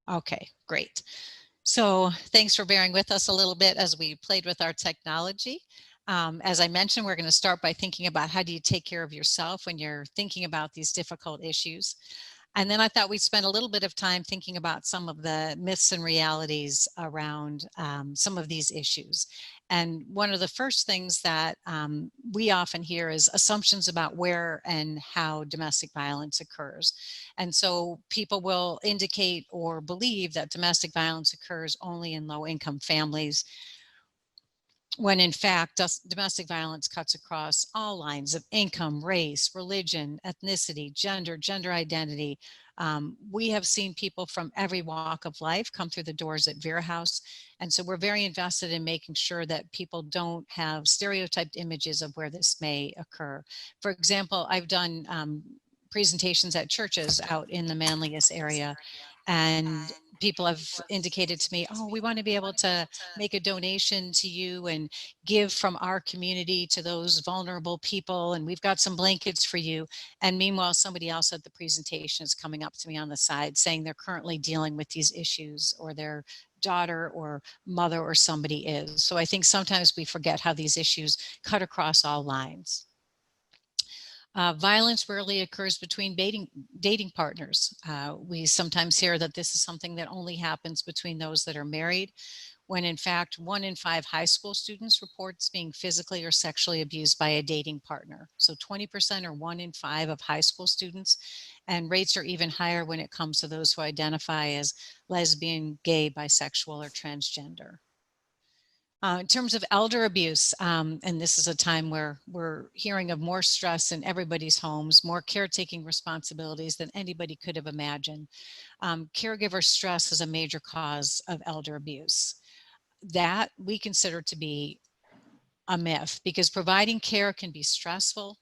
Okay, great. So thanks for bearing with us a little bit as we played with our technology. As I mentioned, we're going to start by thinking about how do you take care of yourself when you're thinking about these difficult issues. And then I thought we'd spend a little bit of time thinking about some of the myths and realities around some of these issues. And one of the first things that we often hear is assumptions about where and how domestic violence occurs. And so people will indicate or believe that domestic violence occurs only in low-income families, when in fact domestic violence cuts across all lines of income, race, religion, ethnicity, gender identity. We have seen people from every walk of life come through the doors at Vera House. And so we're very invested in making sure that people don't have stereotyped images of where this may occur. For example, I've done presentations at churches out in the Manlius area, and people have indicated to me, oh, we want to be able to make a donation to you and give from our community to those vulnerable people, and we've got some blankets for you. And meanwhile, somebody else at the presentation is coming up to me on the side saying they're currently dealing with these issues, or their daughter or mother or somebody is. So I think sometimes we forget how these issues cut across all lines. Violence rarely occurs between dating partners. We sometimes hear that this is something that only happens between those that are married, when in fact 1 in 5 high school students reports being physically or sexually abused by a dating partner. So 20% or 1 in 5 of high school students, and rates are even higher when it comes to those who identify as lesbian, gay, bisexual, or transgender. In terms of elder abuse, and this is a time where we're hearing of more stress in everybody's homes, more caretaking responsibilities than anybody could have imagined. Caregiver stress is a major cause of elder abuse. That we consider to be a myth, because providing care can be stressful.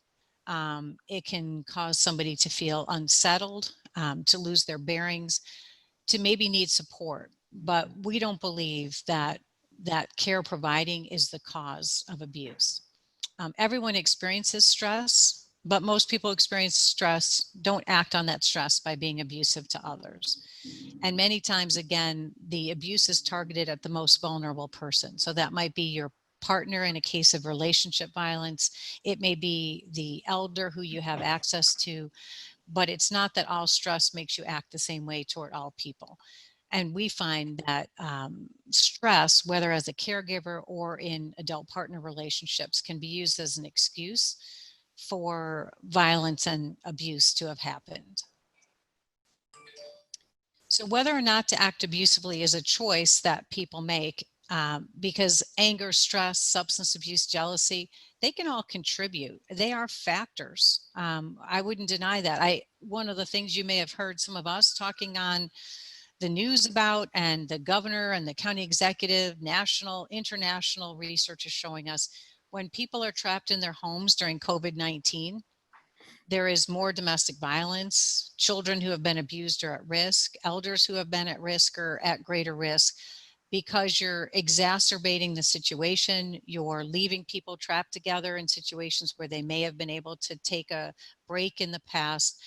It can cause somebody to feel unsettled, to lose their bearings, to maybe need support. But we don't believe that care providing is the cause of abuse. Everyone experiences stress, but most people experience stress, don't act on that stress by being abusive to others. And many times, again, the abuse is targeted at the most vulnerable person. So that might be your partner in a case of relationship violence. It may be the elder who you have access to, but it's not that all stress makes you act the same way toward all people. And we find that stress, whether as a caregiver or in adult partner relationships, can be used as an excuse for violence and abuse to have happened. So whether or not to act abusively is a choice that people make, because anger, stress, substance abuse, jealousy, they can all contribute. They are factors. I wouldn't deny that. One of the things you may have heard some of us talking on the news about, and the governor and the county executive, national, international research is showing us, when people are trapped in their homes during COVID-19, there is more domestic violence. Children who have been abused are at risk. Elders who have been at risk are at greater risk, because you're exacerbating the situation. You're leaving people trapped together in situations where they may have been able to take a break in the past.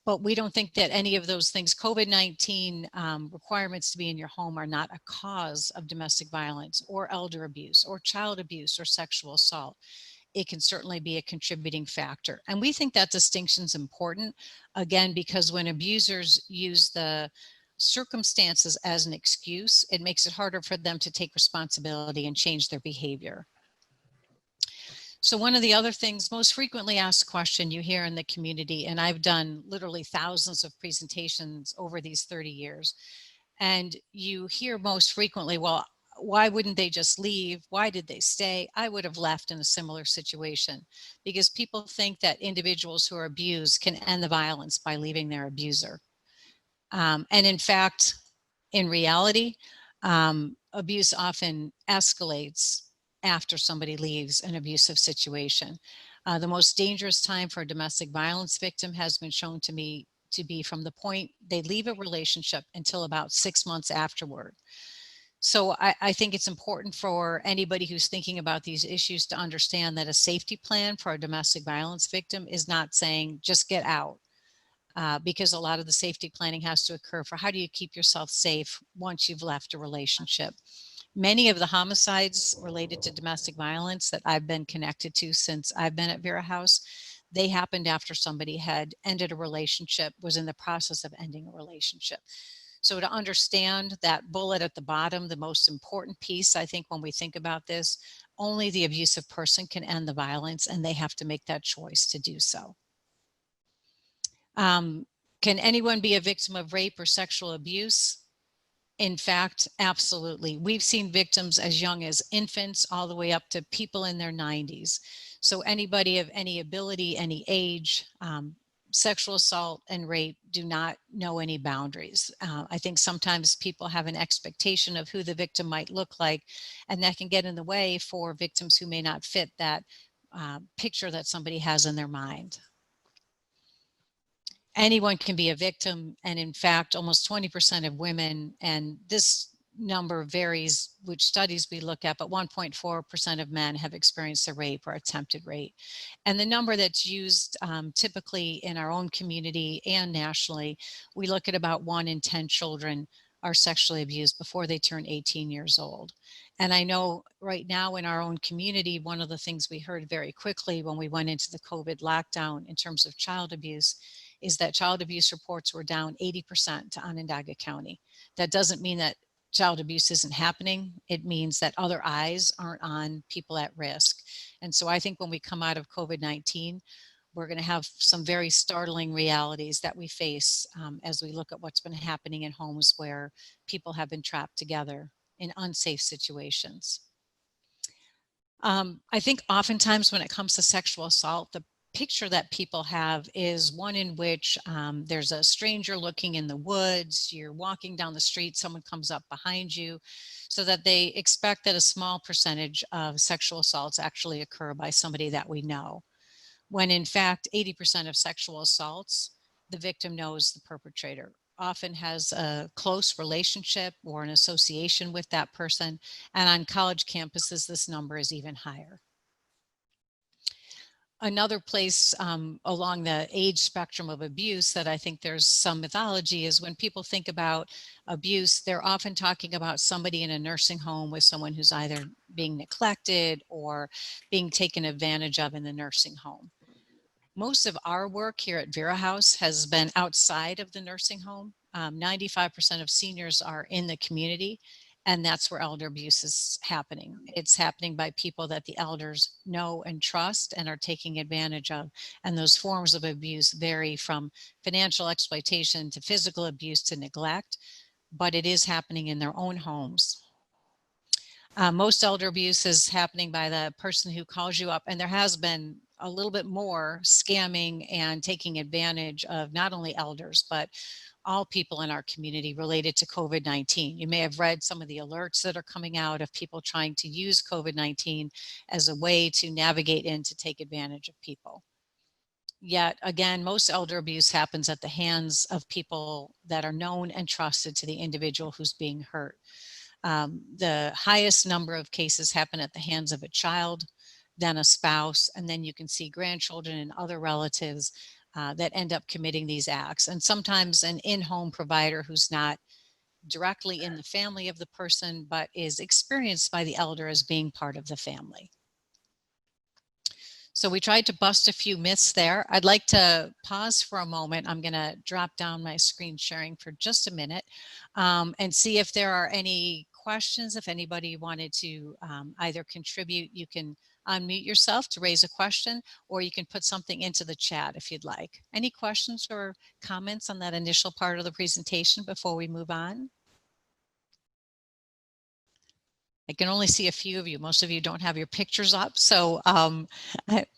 But we don't think that any of those things, COVID-19 requirements to be in your home, are not a cause of domestic violence or elder abuse or child abuse or sexual assault. It can certainly be a contributing factor. And we think that distinction is important, again, because when abusers use the circumstances as an excuse, it makes it harder for them to take responsibility and change their behavior. So one of the other things, most frequently asked question you hear in the community, and I've done literally thousands of presentations over these 30 years, and you hear most frequently, well, why wouldn't they just leave? Why did they stay? I would have left in a similar situation, because people think that individuals who are abused can end the violence by leaving their abuser. And in fact, in reality, abuse often escalates after somebody leaves an abusive situation. The most dangerous time for a domestic violence victim has been shown to me to be from the point they leave a relationship until about 6 months afterward. So I think it's important for anybody who's thinking about these issues to understand that a safety plan for a domestic violence victim is not saying just get out. because a lot of the safety planning has to occur for how do you keep yourself safe once you've left a relationship. Many of the homicides related to domestic violence that I've been connected to since I've been at Vera House, they happened after somebody had ended a relationship, was in the process of ending a relationship. So to understand that bullet at the bottom, the most important piece, I think when we think about this, only the abusive person can end the violence, and they have to make that choice to do so. Can anyone be a victim of rape or sexual abuse? In fact, absolutely. We've seen victims as young as infants all the way up to people in their 90s. So anybody of any ability, any age, sexual assault and rape do not know any boundaries. I think sometimes people have an expectation of who the victim might look like, and that can get in the way for victims who may not fit that picture that somebody has in their mind. Anyone can be a victim, and in fact almost 20% of women, and this number varies which studies we look at, but 1.4% of men have experienced a rape or attempted rape. And the number that's used typically in our own community and nationally, we look at about 1 in 10 children are sexually abused before they turn 18 years old. And I know right now in our own community, one of the things we heard very quickly when we went into the COVID lockdown in terms of child abuse is that child abuse reports were down 80% to Onondaga County. That doesn't mean that child abuse isn't happening. It means that other eyes aren't on people at risk. And so I think when we come out of COVID-19, we're going to have some very startling realities that we face as we look at what's been happening in homes where people have been trapped together in unsafe situations. I think oftentimes when it comes to sexual assault, the picture that people have is one in which there's a stranger looking in the woods, you're walking down the street, someone comes up behind you, so that they expect that a small percentage of sexual assaults actually occur by somebody that we know. When in fact, 80% of sexual assaults, the victim knows the perpetrator, often has a close relationship or an association with that person. And on college campuses, this number is even higher. Another place along the age spectrum of abuse that I think there's some mythology is when people think about abuse, they're often talking about somebody in a nursing home with someone who's either being neglected or being taken advantage of in the nursing home. Most of our work here at Vera House has been outside of the nursing home. 95% of seniors are in the community, and that's where elder abuse is happening. It's happening by people that the elders know and trust and are taking advantage of. And those forms of abuse vary from financial exploitation to physical abuse to neglect, but it is happening in their own homes. Most elder abuse is happening by the person who calls you up, and there has been a little bit more scamming and taking advantage of not only elders, but all people in our community related to COVID-19. You may have read some of the alerts that are coming out of people trying to use COVID-19 as a way to navigate in to take advantage of people. Yet again, most elder abuse happens at the hands of people that are known and trusted to the individual who's being hurt. The highest number of cases happen at the hands of a child, then a spouse, and then you can see grandchildren and other relatives that end up committing these acts. And sometimes an in-home provider who's not directly in the family of the person, but is experienced by the elder as being part of the family. So we tried to bust a few myths there. I'd like to pause for a moment. I'm going to drop down my screen sharing for just a minute and see if there are any questions. If anybody wanted to either contribute, you can unmute yourself to raise a question, or you can put something into the chat if you'd like. Any questions or comments on that initial part of the presentation before we move on? I can only see a few of you. Most of you don't have your pictures up. So I'm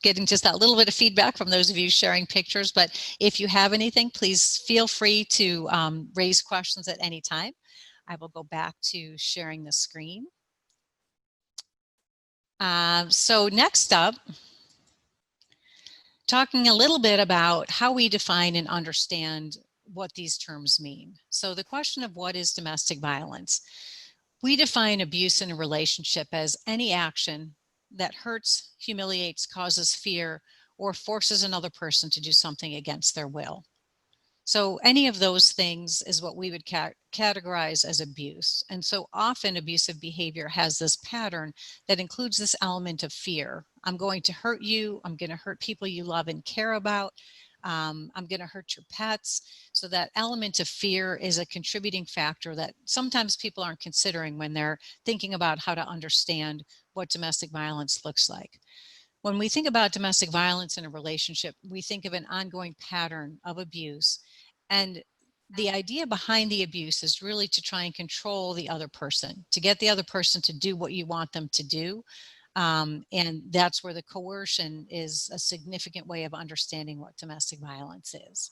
getting just that little bit of feedback from those of you sharing pictures. But if you have anything, please feel free to raise questions at any time. I will go back to sharing the screen. So next up, talking a little bit about how we define and understand what these terms mean. So the question of what is domestic violence? We define abuse in a relationship as any action that hurts, humiliates, causes fear, or forces another person to do something against their will. So any of those things is what we would categorize as abuse. And so often abusive behavior has this pattern that includes this element of fear. I'm going to hurt you. I'm going to hurt people you love and care about. I'm going to hurt your pets. So that element of fear is a contributing factor that sometimes people aren't considering when they're thinking about how to understand what domestic violence looks like. When we think about domestic violence in a relationship, we think of an ongoing pattern of abuse. And the idea behind the abuse is really to try and control the other person, to get the other person to do what you want them to do. And that's where the coercion is a significant way of understanding what domestic violence is.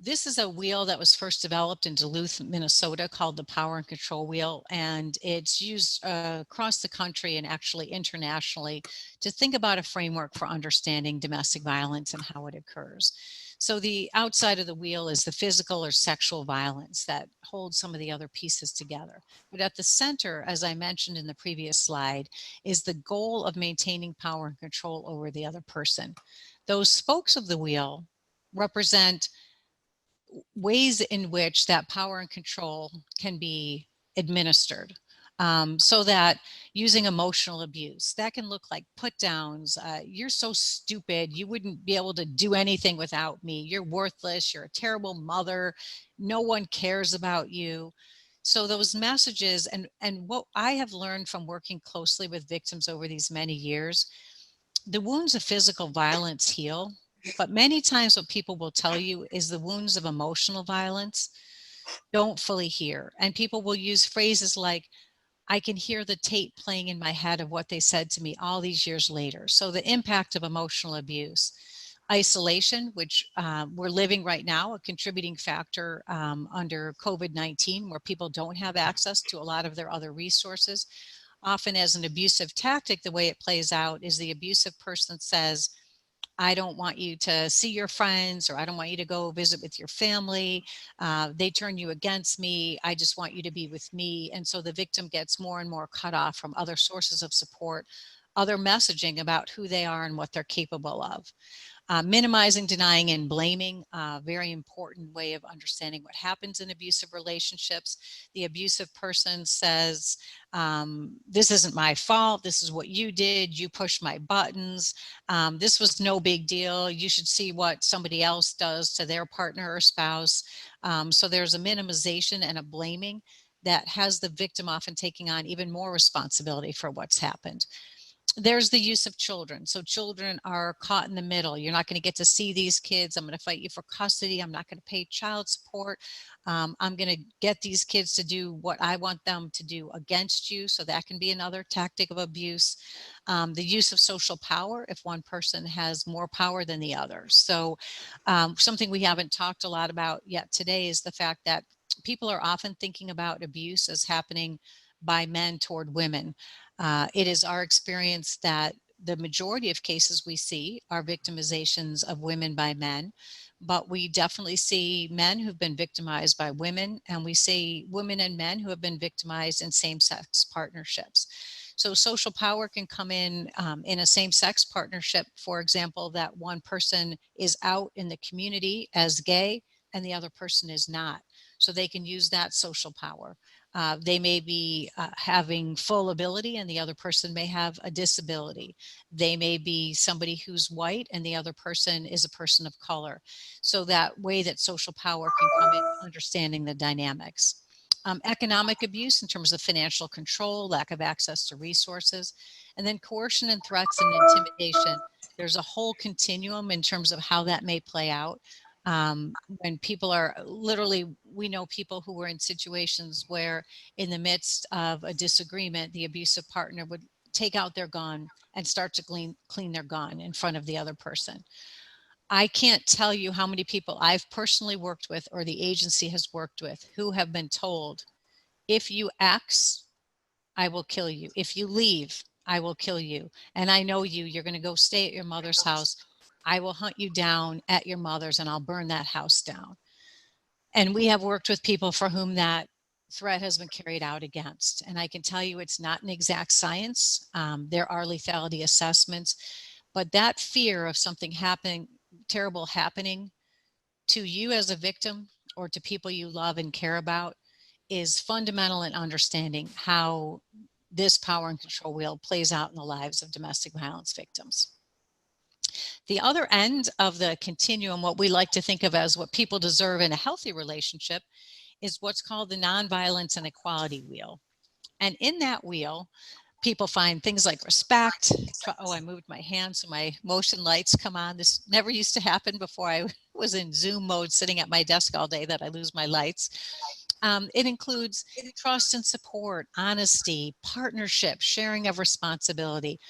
This is a wheel that was first developed in Duluth, Minnesota, called the Power and Control Wheel, and it's used across the country and actually internationally to think about a framework for understanding domestic violence and how it occurs. So the outside of the wheel is the physical or sexual violence that holds some of the other pieces together. But at the center, as I mentioned in the previous slide, is the goal of maintaining power and control over the other person. Those spokes of the wheel represent ways in which that power and control can be administered. So that using emotional abuse, that can look like put downs. You're so stupid. You wouldn't be able to do anything without me. You're worthless. You're a terrible mother. No one cares about you. So those messages and what I have learned from working closely with victims over these many years, the wounds of physical violence heal, but many times what people will tell you is the wounds of emotional violence don't fully heal. And people will use phrases like, I can hear the tape playing in my head of what they said to me all these years later. So the impact of emotional abuse. Isolation, which we're living right now, a contributing factor under COVID-19, where people don't have access to a lot of their other resources. Often as an abusive tactic, the way it plays out is the abusive person says, I don't want you to see your friends, or I don't want you to go visit with your family. They turn you against me. I just want you to be with me. And so the victim gets more and more cut off from other sources of support, other messaging about who they are and what they're capable of. Minimizing, denying, and blaming, a very important way of understanding what happens in abusive relationships. The abusive person says, this isn't my fault. This is what you did. You pushed my buttons. This was no big deal. You should see what somebody else does to their partner or spouse. So there's a minimization and a blaming that has the victim often taking on even more responsibility for what's happened. There's the use of children. So children are caught in the middle. You're not going to get to see these kids. I'm going to fight you for custody. I'm not going to pay child support. I'm going to get these kids to do what I want them to do against you. So that can be another tactic of abuse. The use of social power, if one person has more power than the other. So something we haven't talked a lot about yet today is the fact that people are often thinking about abuse as happening by men toward women. It is our experience that the majority of cases we see are victimizations of women by men, but we definitely see men who've been victimized by women, and we see women and men who have been victimized in same-sex partnerships. So social power can come in a same-sex partnership, for example, that one person is out in the community as gay and the other person is not. So they can use that social power. They may be having full ability and the other person may have a disability. They may be somebody who's white and the other person is a person of color. So that way that social power can come in, understanding the dynamics. Economic abuse in terms of financial control, lack of access to resources, and then coercion and threats and intimidation. There's a whole continuum in terms of how that may play out. When people are literally, we know people who were in situations where in the midst of a disagreement, the abusive partner would take out their gun and start to clean their gun in front of the other person. I can't tell you how many people I've personally worked with or the agency has worked with who have been told, if you X, I will kill you. If you leave, I will kill you. And I know you, you're going to go stay at your mother's house. I will hunt you down at your mother's and I'll burn that house down. And we have worked with people for whom that threat has been carried out against. And I can tell you it's not an exact science. There are lethality assessments, but that fear of something happening, terrible happening to you as a victim or to people you love and care about is fundamental in understanding how this power and control wheel plays out in the lives of domestic violence victims. The other end of the continuum, what we like to think of as what people deserve in a healthy relationship, is what's called the nonviolence and equality wheel. And in that wheel, people find things like respect. Oh, I moved my hand so my motion lights come on. This never used to happen before I was in Zoom mode sitting at my desk all day, that I lose my lights. It includes trust and support, honesty, partnership, sharing of responsibility.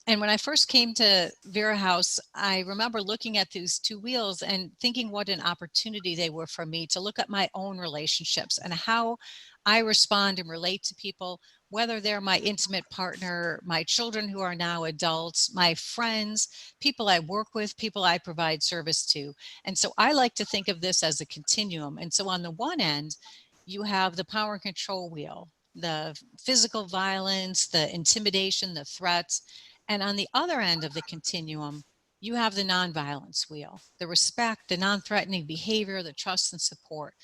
And when I first came to Vera House, I remember looking at these two wheels and thinking what an opportunity they were for me to look at my own relationships and how I respond and relate to people, whether they're my intimate partner, my children who are now adults, my friends, people I work with, people I provide service to. And so I like to think of this as a continuum. And so on the one end, you have the power and control wheel, the physical violence, the intimidation, the threats. And on the other end of the continuum, you have the nonviolence wheel, the respect, the non-threatening behavior, the trust and support.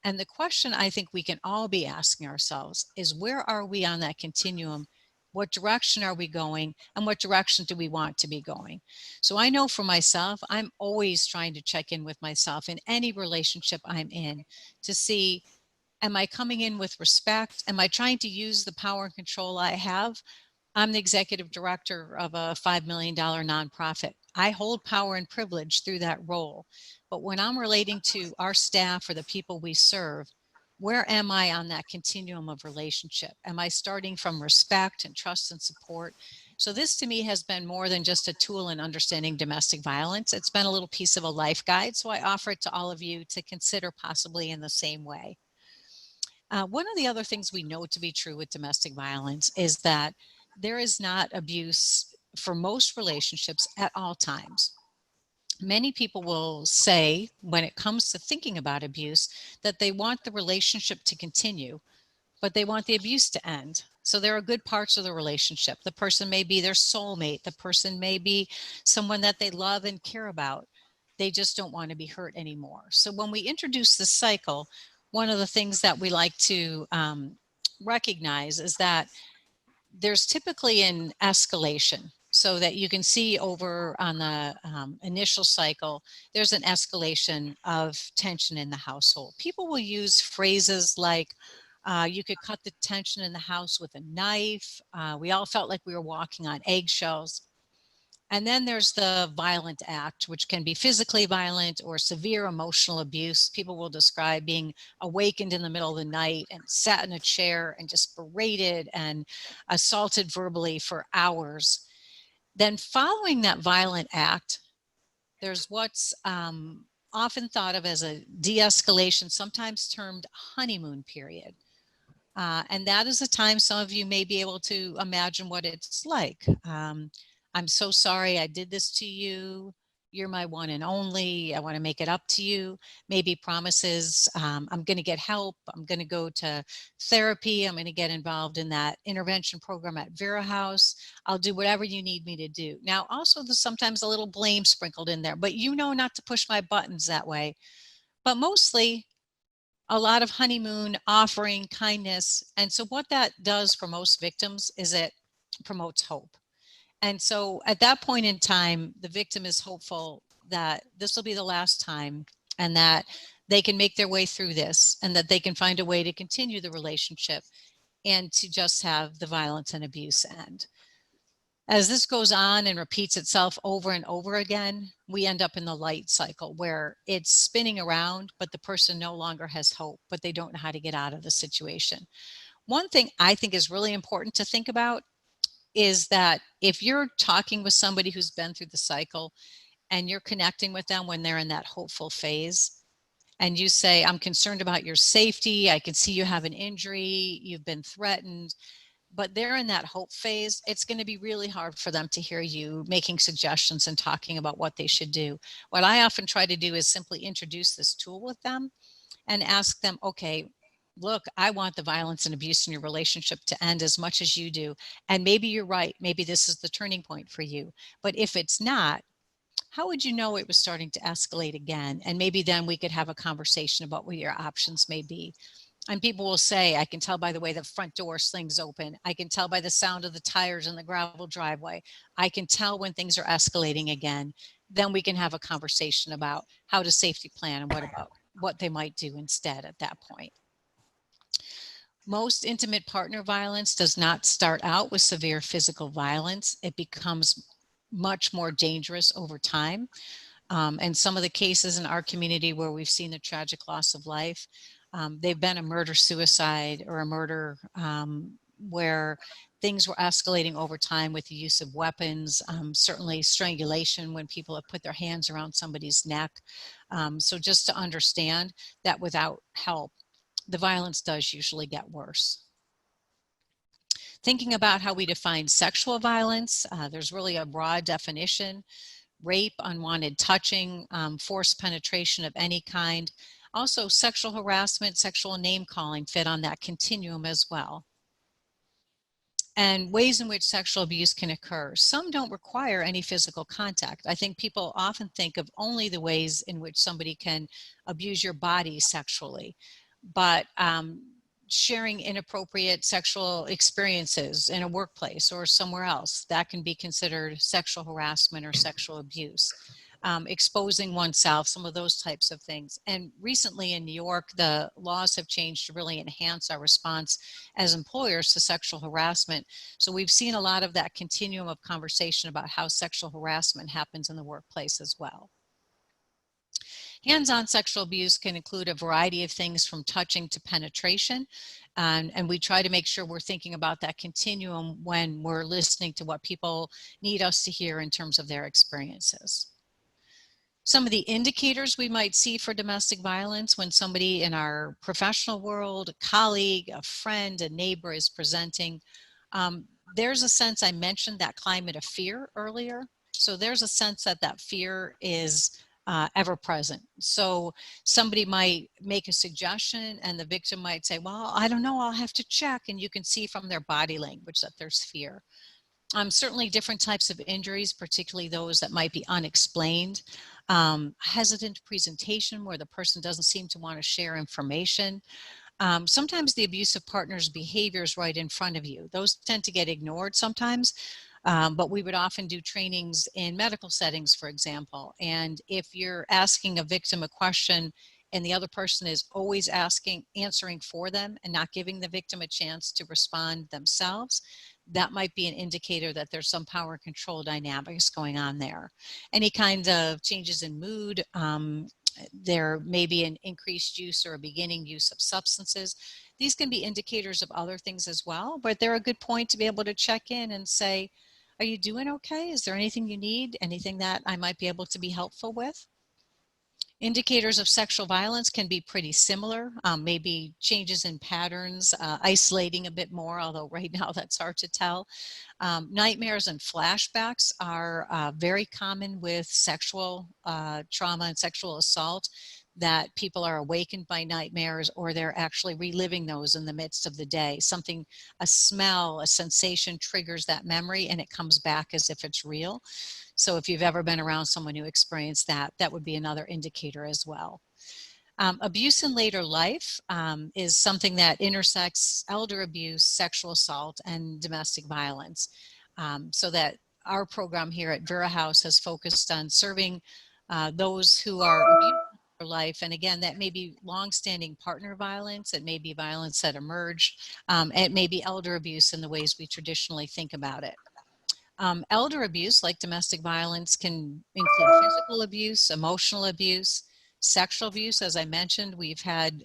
And the question I think we can all be asking ourselves is, where are we on that continuum? What direction are we going? And what direction do we want to be going? So I know for myself, I'm always trying to check in with myself in any relationship I'm in to see, am I coming in with respect? Am I trying to use the power and control I have? I'm the executive director of a $5 million nonprofit. I hold power and privilege through that role. But when I'm relating to our staff or the people we serve, where am I on that continuum of relationship? Am I starting from respect and trust and support? So this to me has been more than just a tool in understanding domestic violence. It's been a little piece of a life guide. So I offer it to all of you to consider possibly in the same way. One of the other things we know to be true with domestic violence is that there is not abuse for most relationships at all times. Many people will say, when it comes to thinking about abuse, that they want the relationship to continue, but they want the abuse to end. So there are good parts of the relationship. The person may be their soulmate. The person may be someone that they love and care about. They just don't want to be hurt anymore. So when we introduce this cycle, one of the things that we like to recognize is that there's typically an escalation, so that you can see over on the initial cycle, there's an escalation of tension in the household. People will use phrases like, you could cut the tension in the house with a knife. We all felt like we were walking on eggshells. And then there's the violent act, which can be physically violent or severe emotional abuse. People will describe being awakened in the middle of the night and sat in a chair and just berated and assaulted verbally for hours. Then following that violent act, there's what's often thought of as a de-escalation, sometimes termed honeymoon period. And that is a time some of you may be able to imagine what it's like. I'm so sorry I did this to you. You're my one and only. I want to make it up to you. Maybe promises, I'm going to get help. I'm going to go to therapy. I'm going to get involved in that intervention program at Vera House. I'll do whatever you need me to do. Now, also there's sometimes a little blame sprinkled in there, but you know not to push my buttons that way. But mostly, a lot of honeymoon, offering kindness. And so what that does for most victims is it promotes hope. And so at that point in time, the victim is hopeful that this will be the last time, and that they can make their way through this, and that they can find a way to continue the relationship and to just have the violence and abuse end. As this goes on and repeats itself over and over again, we end up in the light cycle where it's spinning around, but the person no longer has hope, but they don't know how to get out of the situation. One thing I think is really important to think about is that if you're talking with somebody who's been through the cycle and you're connecting with them when they're in that hopeful phase, and you say, I'm concerned about your safety, I can see you have an injury, you've been threatened, but they're in that hope phase, it's going to be really hard for them to hear you making suggestions and talking about what they should do. What I often try to do is simply introduce this tool with them and ask them, okay, look, I want the violence and abuse in your relationship to end as much as you do. And maybe you're right. Maybe this is the turning point for you. But if it's not, how would you know it was starting to escalate again? And maybe then we could have a conversation about what your options may be. And people will say, I can tell by the way the front door slings open. I can tell by the sound of the tires in the gravel driveway. I can tell when things are escalating again. Then we can have a conversation about how to safety plan and what they might do instead at that point. Most intimate partner violence does not start out with severe physical violence. It becomes much more dangerous over time. And some of the cases in our community where we've seen the tragic loss of life, they've been a murder-suicide or a murder where things were escalating over time with the use of weapons, certainly strangulation when people have put their hands around somebody's neck. So just to understand that without help, the violence does usually get worse. Thinking about how we define sexual violence, there's really a broad definition: rape, unwanted touching, forced penetration of any kind. Also, sexual harassment, sexual name calling fit on that continuum as well. And ways in which sexual abuse can occur. Some don't require any physical contact. I think people often think of only the ways in which somebody can abuse your body sexually, but sharing inappropriate sexual experiences in a workplace or somewhere else, that can be considered sexual harassment or sexual abuse. Exposing oneself, some of those types of things. And recently in New York, the laws have changed to really enhance our response as employers to sexual harassment. So we've seen a lot of that continuum of conversation about how sexual harassment happens in the workplace as well. Hands-on sexual abuse can include a variety of things from touching to penetration. And we try to make sure we're thinking about that continuum when we're listening to what people need us to hear in terms of their experiences. Some of the indicators we might see for domestic violence when somebody in our professional world, a colleague, a friend, a neighbor is presenting. There's a sense, I mentioned that climate of fear earlier. So there's a sense that that fear is ever present. So somebody might make a suggestion and the victim might say, well, I don't know, I'll have to check. And you can see from their body language that there's fear. Certainly different types of injuries, particularly those that might be unexplained. Hesitant presentation where the person doesn't seem to want to share information. Sometimes the abusive partner's behavior is right in front of you. Those tend to get ignored sometimes, but we would often do trainings in medical settings, for example. And if you're asking a victim a question and the other person is always answering for them and not giving the victim a chance to respond themselves, that might be an indicator that there's some power and control dynamics going on there. Any kind of changes in mood, there may be an increased use or a beginning use of substances. These can be indicators of other things as well, but they're a good point to be able to check in and say, are you doing okay? Is there anything you need? Anything that I might be able to be helpful with? Indicators of sexual violence can be pretty similar, maybe changes in patterns, isolating a bit more, although right now that's hard to tell. Nightmares and flashbacks are very common with sexual trauma and sexual assault, that people are awakened by nightmares or they're actually reliving those in the midst of the day. Something, a smell, a sensation triggers that memory and it comes back as if it's real. So if you've ever been around someone who experienced that, that would be another indicator as well. Abuse in later life is something that intersects elder abuse, sexual assault, and domestic violence. So that our program here at Vera House has focused on serving those who are abused in their life. And again, that may be longstanding partner violence, it may be violence that emerged, it may be elder abuse in the ways we traditionally think about it. Elder abuse, like domestic violence, can include physical abuse, emotional abuse, sexual abuse. As I mentioned, we've had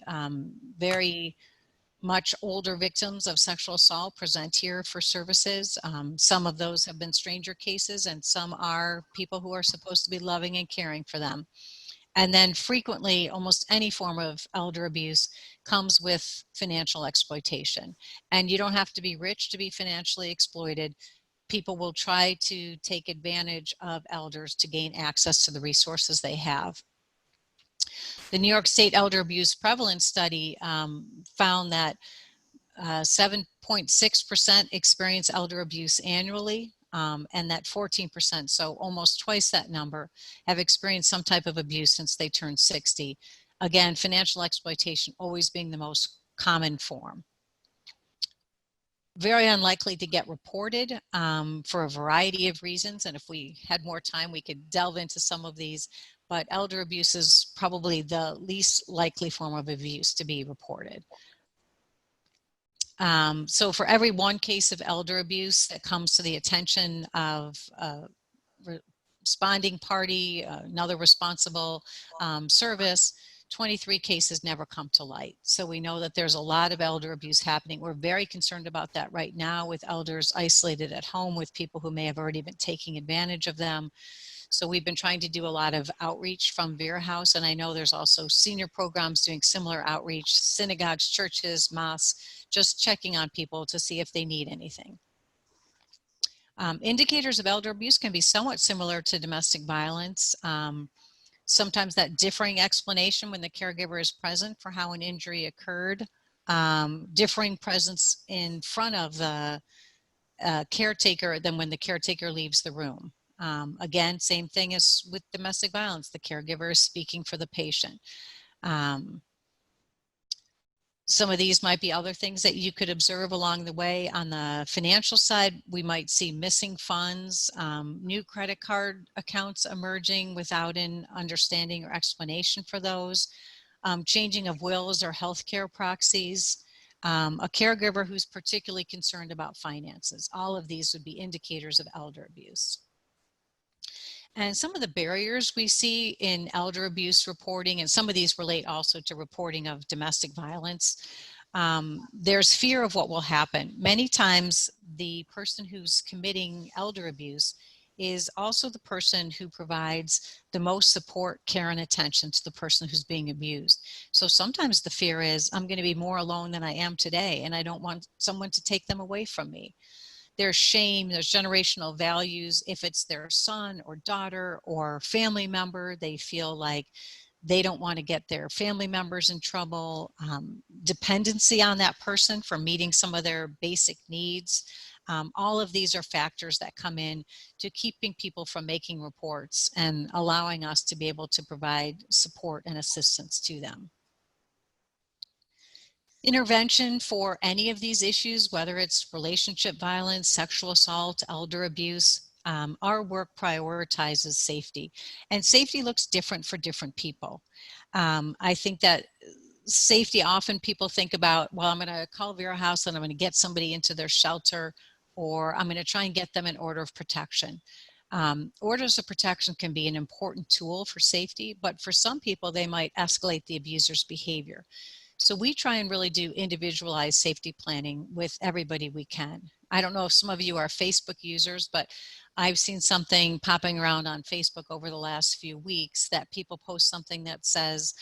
very much older victims of sexual assault present here for services. Some of those have been stranger cases and some are people who are supposed to be loving and caring for them. And then frequently, almost any form of elder abuse comes with financial exploitation. And you don't have to be rich to be financially exploited. People will try to take advantage of elders to gain access to the resources they have. The New York State Elder Abuse Prevalence Study found that 7.6% experience elder abuse annually. and that 14%, so almost twice that number, have experienced some type of abuse since they turned 60. Again, financial exploitation always being the most common form. Very unlikely to get reported for a variety of reasons, and if we had more time we could delve into some of these, but elder abuse is probably the least likely form of abuse to be reported. So for every one case of elder abuse that comes to the attention of a responding party, another responsible service, 23 cases never come to light. So we know that there's a lot of elder abuse happening. We're very concerned about that right now, with elders isolated at home with people who may have already been taking advantage of them. So we've been trying to do a lot of outreach from Vera House, and I know there's also senior programs doing similar outreach, synagogues, churches, mosques, just checking on people to see if they need anything. Indicators of elder abuse can be somewhat similar to domestic violence. Sometimes that differing explanation when the caregiver is present for how an injury occurred, differing presence in front of the caretaker than when the caretaker leaves the room. Again, same thing as with domestic violence, the caregiver is speaking for the patient. Some of these might be other things that you could observe along the way. On the financial side, we might see missing funds, new credit card accounts emerging without an understanding or explanation for those, changing of wills or healthcare proxies, a caregiver who's particularly concerned about finances. All of these would be indicators of elder abuse. And some of the barriers we see in elder abuse reporting, and some of these relate also to reporting of domestic violence, there's fear of what will happen. Many times the person who's committing elder abuse is also the person who provides the most support, care, and attention to the person who's being abused. So sometimes the fear is, I'm going to be more alone than I am today, and I don't want someone to take them away from me. There's shame, there's generational values. If it's their son or daughter or family member, they feel like they don't want to get their family members in trouble. Dependency on that person for meeting some of their basic needs. All of these are factors that come in to keeping people from making reports and allowing us to be able to provide support and assistance to them. Intervention for any of these issues, whether it's relationship violence, sexual assault, elder abuse, our work prioritizes safety. And safety looks different for different people. I think that safety, often people think about, well, I'm going to call Vera House and I'm going to get somebody into their shelter, or I'm going to try and get them an order of protection. Orders of protection can be an important tool for safety, but for some people, they might escalate the abuser's behavior. So we try and really do individualized safety planning with everybody we can. I don't know if some of you are Facebook users, but I've seen something popping around on Facebook over the last few weeks that people post something that says,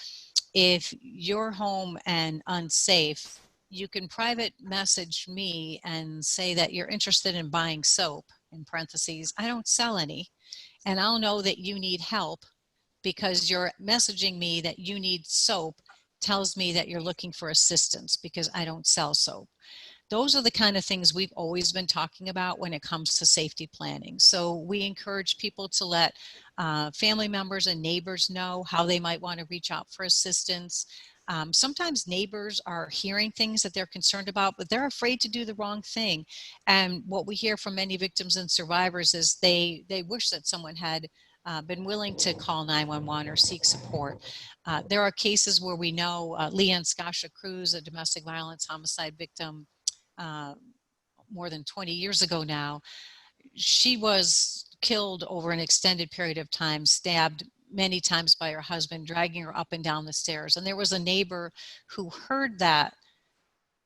if you're home and unsafe, you can private message me and say that you're interested in buying soap, in parentheses, I don't sell any, and I'll know that you need help because you're messaging me that you need soap tells me that you're looking for assistance because I don't sell soap. Those are the kind of things we've always been talking about when it comes to safety planning. So we encourage people to let family members and neighbors know how they might want to reach out for assistance. Sometimes neighbors are hearing things that they're concerned about, but they're afraid to do the wrong thing. And what we hear from many victims and survivors is they wish that someone had been willing to call 911 or seek support. There are cases where we know Leanne Skasha Cruz, a domestic violence homicide victim, more than 20 years ago now, she was killed over an extended period of time, stabbed many times by her husband, dragging her up and down the stairs. And there was a neighbor who heard that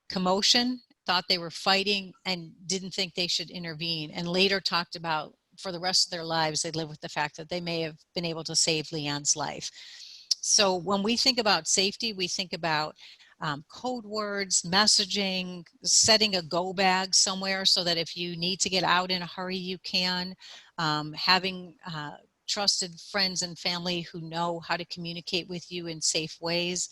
commotion, thought they were fighting, and didn't think they should intervene, and later talked about for the rest of their lives, they live with the fact that they may have been able to save Leanne's life. So when we think about safety, we think about code words, messaging, setting a go bag somewhere so that if you need to get out in a hurry, you can, having trusted friends and family who know how to communicate with you in safe ways.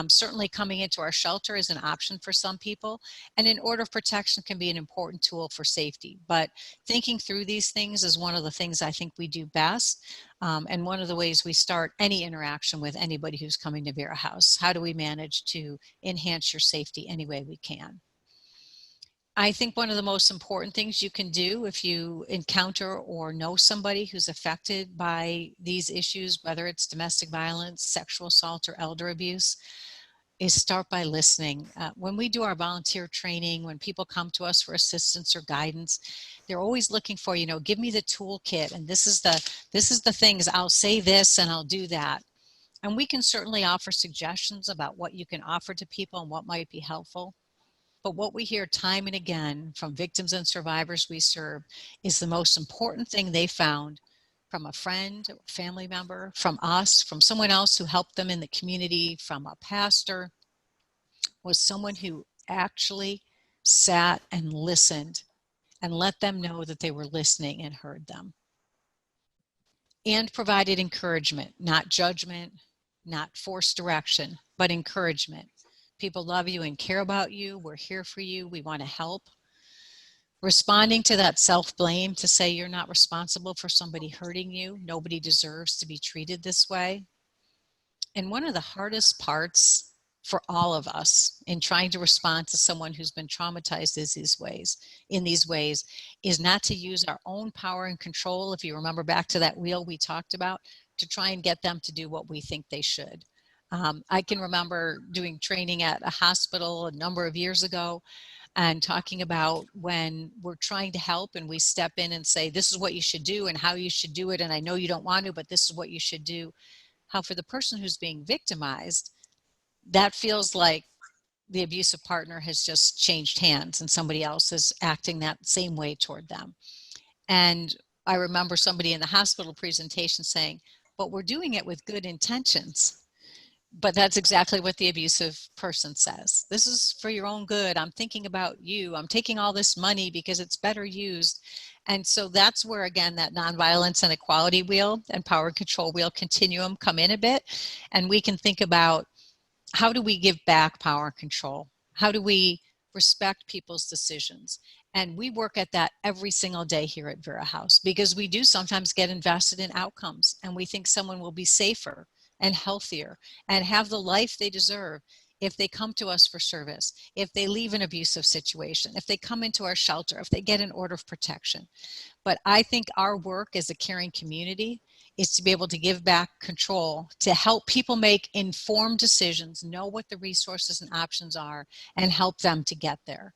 Certainly coming into our shelter is an option for some people, and an order of protection can be an important tool for safety. But thinking through these things is one of the things I think we do best, and one of the ways we start any interaction with anybody who's coming to Vera House. How do we manage to enhance your safety any way we can? I think one of the most important things you can do if you encounter or know somebody who's affected by these issues, whether it's domestic violence, sexual assault, or elder abuse, is start by listening. When we do our volunteer training, when people come to us for assistance or guidance, they're always looking for, give me the toolkit, and this is the things, I'll say this and I'll do that. And we can certainly offer suggestions about what you can offer to people and what might be helpful. But what we hear time and again from victims and survivors we serve is the most important thing they found from a friend, family member, from us, from someone else who helped them in the community, from a pastor, was someone who actually sat and listened and let them know that they were listening and heard them. And provided encouragement, not judgment, not forced direction, but encouragement. People love you and care about you. We're here for you. We want to help. Responding to that self-blame to say you're not responsible for somebody hurting you. Nobody deserves to be treated this way. And one of the hardest parts for all of us in trying to respond to someone who's been traumatized in these ways is not to use our own power and control, if you remember back to that wheel we talked about, to try and get them to do what we think they should. I can remember doing training at a hospital a number of years ago and talking about when we're trying to help and we step in and say, this is what you should do and how you should do it. And I know you don't want to, but this is what you should do. How for the person who's being victimized, that feels like the abusive partner has just changed hands and somebody else is acting that same way toward them. And I remember somebody in the hospital presentation saying, but we're doing it with good intentions. But that's exactly what the abusive person says. This is for your own good. I'm thinking about you. I'm taking all this money because it's better used. And so that's where, again, that nonviolence and equality wheel and power and control wheel continuum come in a bit. And we can think about, how do we give back power and control? How do we respect people's decisions? And we work at that every single day here at Vera House, because we do sometimes get invested in outcomes and we think someone will be safer and healthier and have the life they deserve if they come to us for service, if they leave an abusive situation, if they come into our shelter, if they get an order of protection. But I think our work as a caring community is to be able to give back control, to help people make informed decisions, know what the resources and options are, and help them to get there.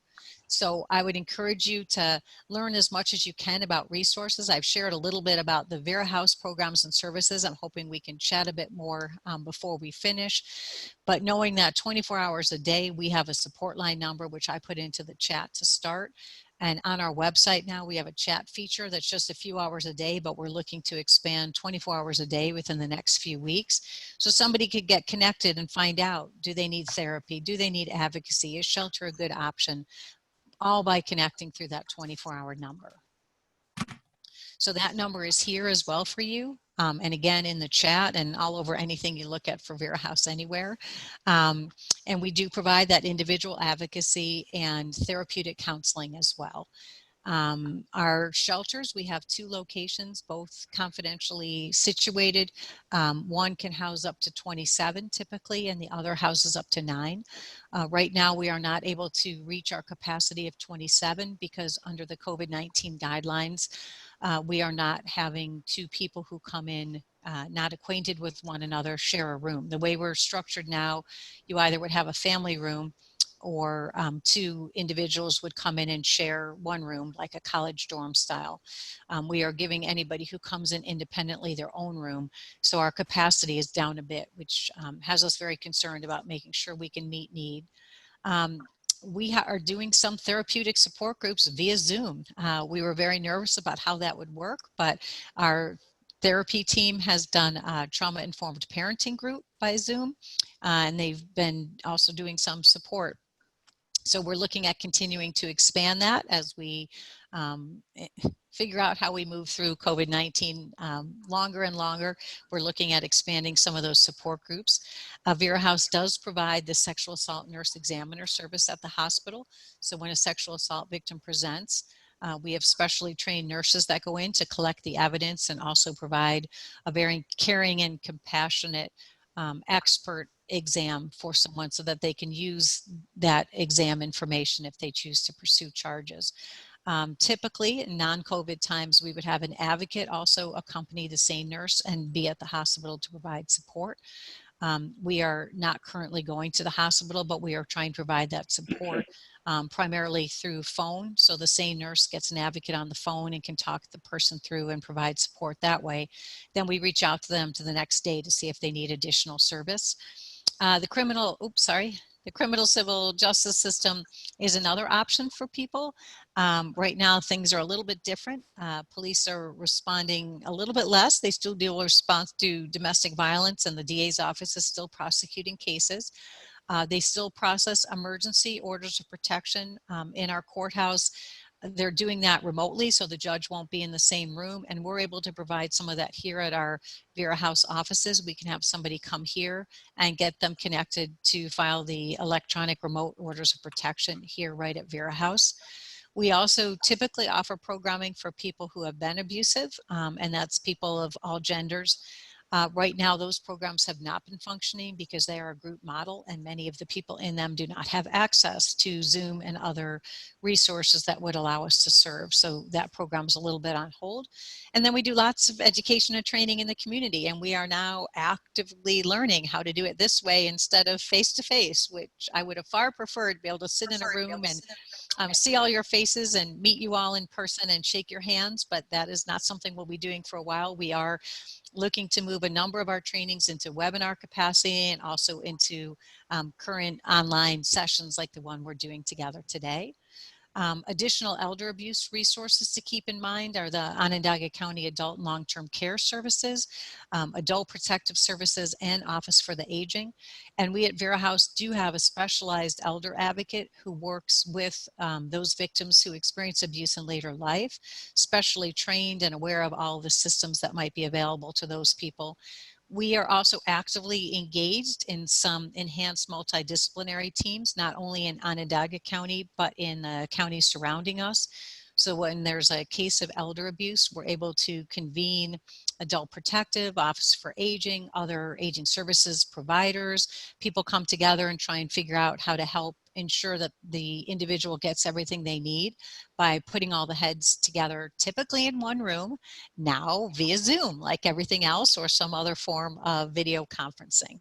So I would encourage you to learn as much as you can about resources. I've shared a little bit about the Vera House programs and services. I'm hoping we can chat a bit more before we finish. But knowing that 24 hours a day, we have a support line number, which I put into the chat to start. And on our website now, we have a chat feature that's just a few hours a day, but we're looking to expand 24 hours a day within the next few weeks. So somebody could get connected and find out, do they need therapy? Do they need advocacy? Is shelter a good option? All by connecting through that 24-hour number. So that number is here as well for you. And again, in the chat and all over anything you look at for Vera House Anywhere. And we do provide that individual advocacy and therapeutic counseling as well. Our shelters, we have 2 locations, both confidentially situated. One can house up to 27 typically, and the other houses up to 9. Right now, we are not able to reach our capacity of 27 because under the COVID-19 guidelines, we are not having 2 people who come in not acquainted with one another share a room. The way we're structured now, you either would have a family room or 2 individuals would come in and share one room, like a college dorm style. We are giving anybody who comes in independently their own room. So our capacity is down a bit, which has us very concerned about making sure we can meet need. We are doing some therapeutic support groups via Zoom. We were very nervous about how that would work, but our therapy team has done a trauma-informed parenting group by Zoom, and they've been also doing some support. So we're looking at continuing to expand that as we figure out how we move through COVID-19 longer and longer. We're looking at expanding some of those support groups. Vera House does provide the sexual assault nurse examiner service at the hospital. So when a sexual assault victim presents, we have specially trained nurses that go in to collect the evidence and also provide a very caring and compassionate expert exam for someone so that they can use that exam information if they choose to pursue charges. Typically, in non-COVID times, we would have an advocate also accompany the same nurse and be at the hospital to provide support. We are not currently going to the hospital, but we are trying to provide that support primarily through phone. So the same nurse gets an advocate on the phone and can talk the person through and provide support that way. Then we reach out to them to the next day to see if they need additional service. The criminal civil justice system is another option for people. Right now, things are a little bit different. Police are responding a little bit less. They still do a response to domestic violence, and the DA's office is still prosecuting cases. They still process emergency orders of protection in our courthouse. They're doing that remotely, so the judge won't be in the same room, and we're able to provide some of that here at our Vera House offices. We can have somebody come here and get them connected to file the electronic remote orders of protection here right at Vera House. We also typically offer programming for people who have been abusive, and that's people of all genders. Right now, those programs have not been functioning because they are a group model, and many of the people in them do not have access to Zoom and other resources that would allow us to serve. So that program is a little bit on hold. And then we do lots of education and training in the community, and we are now actively learning how to do it this way instead of face-to-face, which I would have far preferred to be able to sit in a room and see all your faces and meet you all in person and shake your hands, but that is not something we'll be doing for a while. We are looking to move a number of our trainings into webinar capacity and also into current online sessions like the one we're doing together today. Additional elder abuse resources to keep in mind are the Onondaga County Adult and Long-Term Care Services, Adult Protective Services, and Office for the Aging. And we at Vera House do have a specialized elder advocate who works with those victims who experience abuse in later life, specially trained and aware of all the systems that might be available to those people. We are also actively engaged in some enhanced multidisciplinary teams, not only in Onondaga County, but in counties surrounding us. So when there's a case of elder abuse, we're able to convene Adult Protective, Office for Aging, other aging services providers. People come together and try and figure out how to help ensure that the individual gets everything they need by putting all the heads together, typically in one room, now via Zoom, like everything else, or some other form of video conferencing.